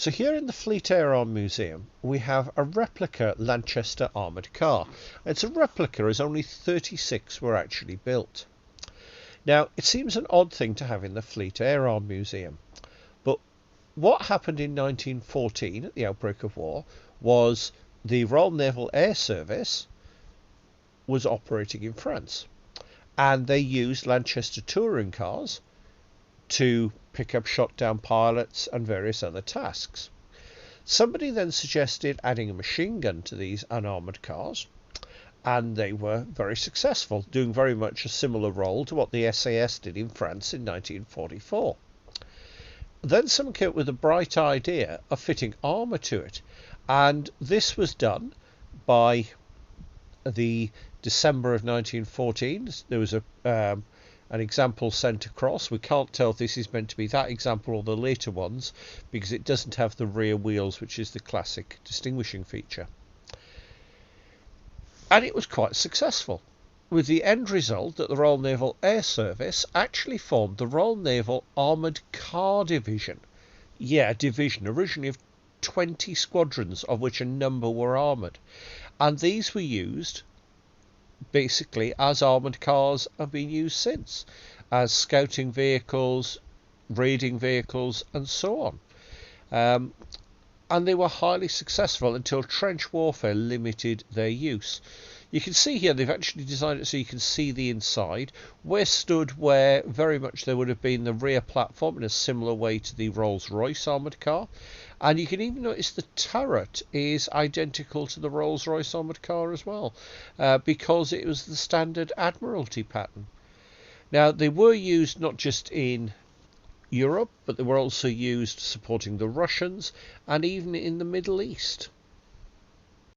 So here in the Fleet Air Arm Museum, we have a replica Lanchester armoured car. It's a replica as only 36 were actually built. Now, it seems an odd thing to have in the Fleet Air Arm Museum, but what happened in 1914 at the outbreak of war was the Royal Naval Air Service was operating in France, and they used Lanchester touring cars to pick up shot down pilots and various other tasks. Somebody then suggested adding a machine gun to these unarmoured cars, and they were very successful, doing very much a similar role to what the SAS did in France in 1944. Then someone came up with a bright idea of fitting armour to it, and this was done by the December of 1914. There was an example sent across. We can't tell if this is meant to be that example or the later ones because it doesn't have the rear wheels, which is the classic distinguishing feature. And it was quite successful, with the end result that the Royal Naval Air Service actually formed the Royal Naval Armoured Car Division. Yeah, a division originally of 20 squadrons, of which a number were armoured. And these were used basically as armoured cars have been used since, as scouting vehicles, raiding vehicles and so on. And they were highly successful until trench warfare limited their use. You can see here they've actually designed it so you can see the inside. We're stood where very much there would have been the rear platform in a similar way to the Rolls-Royce armoured car. And you can even notice the turret is identical to the Rolls-Royce armoured car as well, because it was the standard Admiralty pattern. Now, they were used not just in Europe, but they were also used supporting the Russians and even in the Middle East.